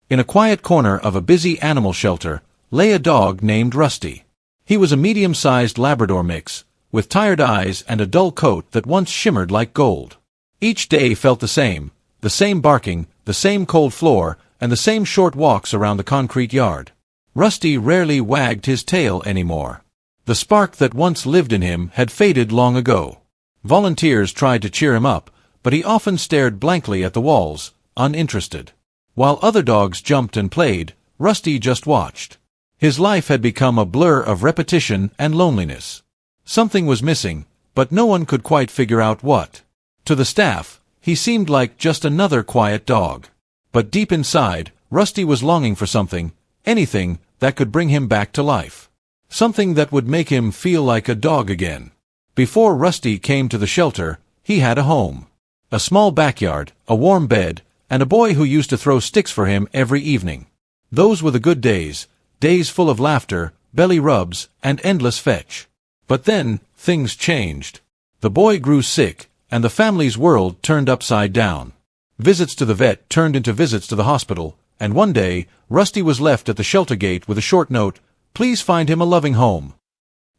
In a quiet corner of a busy animal shelter lay a dog named Rusty. He was a medium-sized Labrador mix, with tired eyes and a dull coat that once shimmered like gold. Each day felt the same barking, the same cold floor, and the same short walks around the concrete yard. Rusty rarely wagged his tail anymore. The spark that once lived in him had faded long ago. Volunteers tried to cheer him up, but he often stared blankly at the walls, uninterested. While other dogs jumped and played, Rusty just watched. His life had become a blur of repetition and loneliness. Something was missing, but no one could quite figure out what. To the staff, he seemed like just another quiet dog. But deep inside, Rusty was longing for something, anything, that could bring him back to life. Something that would make him feel like a dog again. Before Rusty came to the shelter, he had a home. A small backyard, a warm bed, and a boy who used to throw sticks for him every evening. Those were the good days, days full of laughter, belly rubs, and endless fetch. But then, things changed. The boy grew sick, and the family's world turned upside down. Visits to the vet turned into visits to the hospital, and one day, Rusty was left at the shelter gate with a short note, "Please find him a loving home."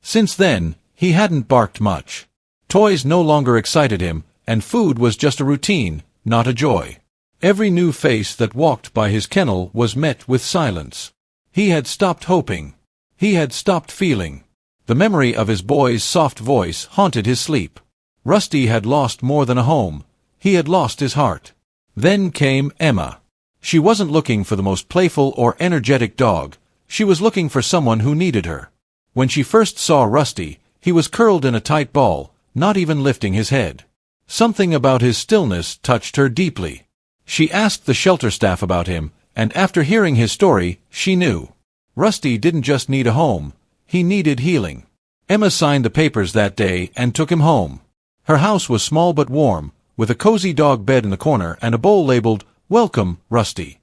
Since then, he hadn't barked much. Toys no longer excited him, and food was just a routine, not a joy. Every new face that walked by his kennel was met with silence. He had stopped hoping. He had stopped feeling. The memory of his boy's soft voice haunted his sleep. Rusty had lost more than a home. He had lost his heart. Then came Emma. She wasn't looking for the most playful or energetic dog. She was looking for someone who needed her. When she first saw Rusty, he was curled in a tight ball, not even lifting his head. Something about his stillness touched her deeply. She asked the shelter staff about him, and after hearing his story, she knew. Rusty didn't just need a home, he needed healing. Emma signed the papers that day and took him home. Her house was small but warm, with a cozy dog bed in the corner and a bowl labeled, "Welcome, Rusty."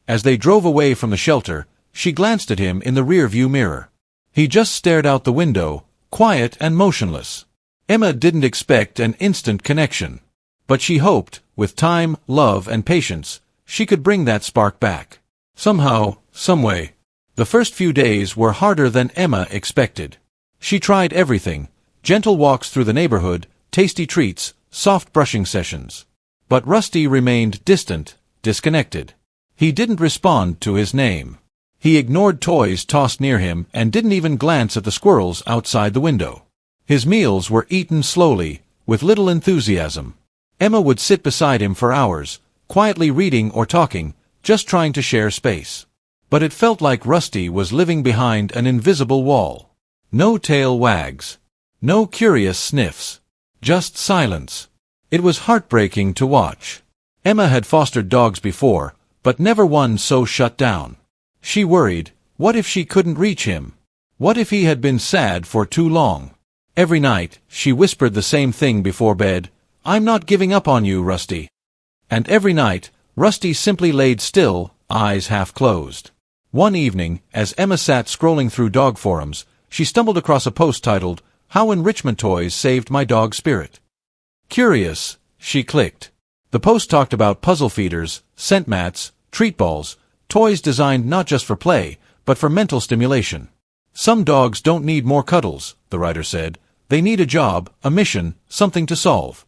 As they drove away from the shelter, she glanced at him in the rear-view mirror. He just stared out the window, quiet and motionless. Emma didn't expect an instant connection. But she hoped, with time, love, and patience, she could bring that spark back. Somehow, someway. The first few days were harder than Emma expected. She tried everything: gentle walks through the neighborhood, tasty treats, soft brushing sessions. But Rusty remained distant, disconnected. He didn't respond to his name. He ignored toys tossed near him and didn't even glance at the squirrels outside the window. His meals were eaten slowly, with little enthusiasm. Emma would sit beside him for hours, quietly reading or talking, just trying to share space. But it felt like Rusty was living behind an invisible wall. No tail wags. No curious sniffs. Just silence. It was heartbreaking to watch. Emma had fostered dogs before, but never one so shut down. She worried, what if she couldn't reach him? What if he had been sad for too long? Every night, she whispered the same thing before bed, "I'm not giving up on you, Rusty." And every night, Rusty simply laid still, eyes half closed. One evening, as Emma sat scrolling through dog forums, she stumbled across a post titled, "How Enrichment Toys Saved My Dog's Spirit." Curious, she clicked. The post talked about puzzle feeders, scent mats, treat balls, toys designed not just for play, but for mental stimulation. "Some dogs don't need more cuddles," the writer said. "They need a job, a mission, something to solve."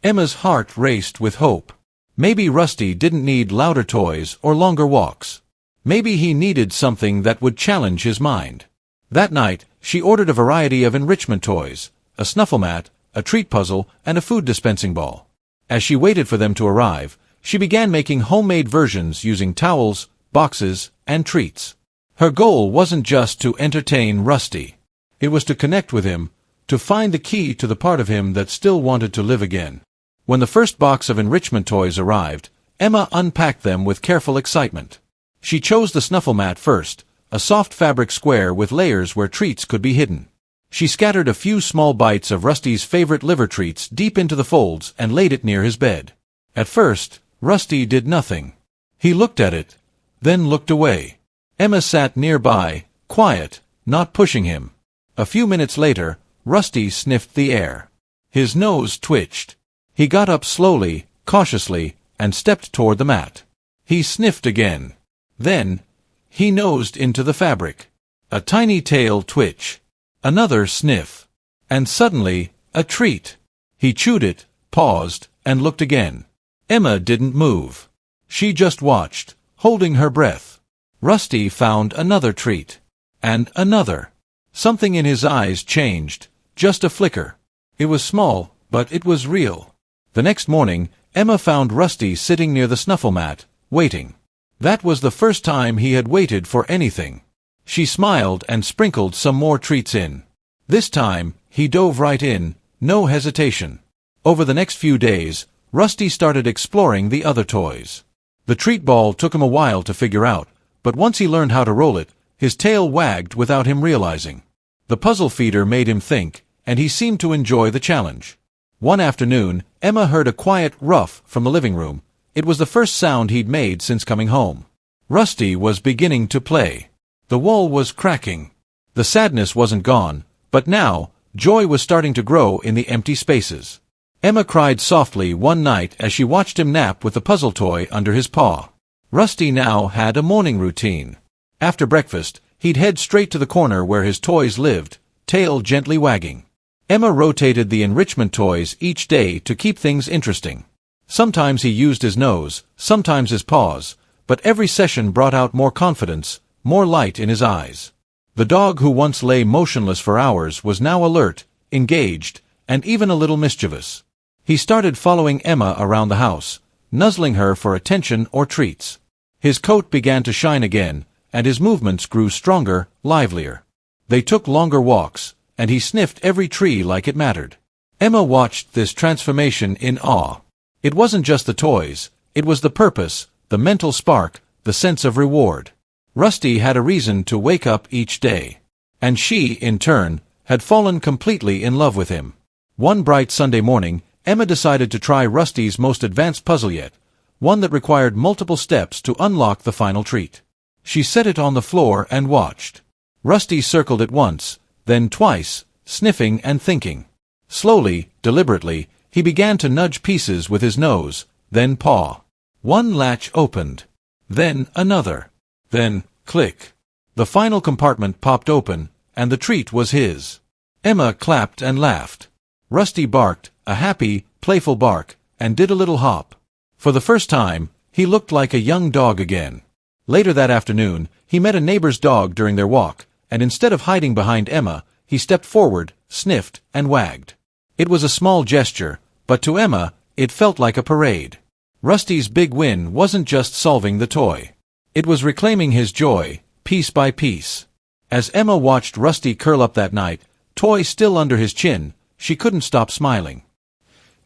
Emma's heart raced with hope. Maybe Rusty didn't need louder toys or longer walks. Maybe he needed something that would challenge his mind. That night, she ordered a variety of enrichment toys, a snuffle mat, a treat puzzle, and a food dispensing ball. As she waited for them to arrive, she began making homemade versions using towels, boxes, and treats. Her goal wasn't just to entertain Rusty. It was to connect with him, to find the key to the part of him that still wanted to live again. When the first box of enrichment toys arrived, Emma unpacked them with careful excitement. She chose the snuffle mat first, a soft fabric square with layers where treats could be hidden. She scattered a few small bites of Rusty's favorite liver treats deep into the folds and laid it near his bed. At first, Rusty did nothing. He looked at it, then looked away. Emma sat nearby, quiet, not pushing him. A few minutes later, Rusty sniffed the air. His nose twitched. He got up slowly, cautiously, and stepped toward the mat. He sniffed again. Then, he nosed into the fabric. A tiny tail twitch. Another sniff. And suddenly, a treat. He chewed it, paused, and looked again. Emma didn't move. She just watched, holding her breath. Rusty found another treat. And another. Something in his eyes changed. Just a flicker. It was small, but it was real. The next morning, Emma found Rusty sitting near the snuffle mat, waiting. That was the first time he had waited for anything. She smiled and sprinkled some more treats in. This time, he dove right in, no hesitation. Over the next few days, Rusty started exploring the other toys. The treat ball took him a while to figure out, but once he learned how to roll it, his tail wagged without him realizing. The puzzle feeder made him think, and he seemed to enjoy the challenge. One afternoon, Emma heard a quiet ruff from the living room. It was the first sound he'd made since coming home. Rusty was beginning to play. The wall was cracking. The sadness wasn't gone, but now, joy was starting to grow in the empty spaces. Emma cried softly one night as she watched him nap with the puzzle toy under his paw. Rusty now had a morning routine. After breakfast, he'd head straight to the corner where his toys lived, tail gently wagging. Emma rotated the enrichment toys each day to keep things interesting. Sometimes he used his nose, sometimes his paws, but every session brought out more confidence, more light in his eyes. The dog who once lay motionless for hours was now alert, engaged, and even a little mischievous. He started following Emma around the house, nuzzling her for attention or treats. His coat began to shine again, and his movements grew stronger, livelier. They took longer walks, and he sniffed every tree like it mattered. Emma watched this transformation in awe. It wasn't just the toys, it was the purpose, the mental spark, the sense of reward. Rusty had a reason to wake up each day. And she, in turn, had fallen completely in love with him. One bright Sunday morning, Emma decided to try Rusty's most advanced puzzle yet, one that required multiple steps to unlock the final treat. She set it on the floor and watched. Rusty circled it once, then twice, sniffing and thinking. Slowly, deliberately, he began to nudge pieces with his nose, then paw. One latch opened. Then another. Then, click. The final compartment popped open, and the treat was his. Emma clapped and laughed. Rusty barked, a happy, playful bark, and did a little hop. For the first time, he looked like a young dog again. Later that afternoon, he met a neighbor's dog during their walk, and instead of hiding behind Emma, he stepped forward, sniffed, and wagged. It was a small gesture, but to Emma, it felt like a parade. Rusty's big win wasn't just solving the toy. It was reclaiming his joy, piece by piece. As Emma watched Rusty curl up that night, toy still under his chin, she couldn't stop smiling.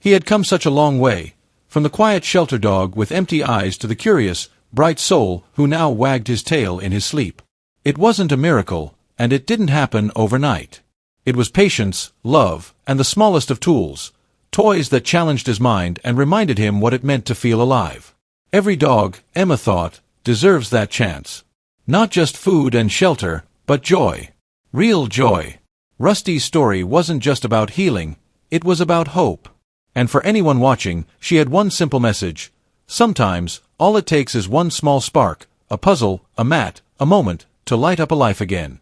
He had come such a long way, from the quiet shelter dog with empty eyes to the curious, bright soul who now wagged his tail in his sleep. It wasn't a miracle, and it didn't happen overnight. It was patience, love, and the smallest of tools, toys that challenged his mind and reminded him what it meant to feel alive. Every dog, Emma thought, deserves that chance. Not just food and shelter, but joy. Real joy. Rusty's story wasn't just about healing, it was about hope. And for anyone watching, she had one simple message. Sometimes, all it takes is one small spark, a puzzle, a mat, a moment, to light up a life again.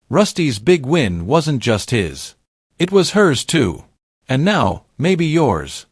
Rusty's big win wasn't just his. It was hers too. And now, maybe yours.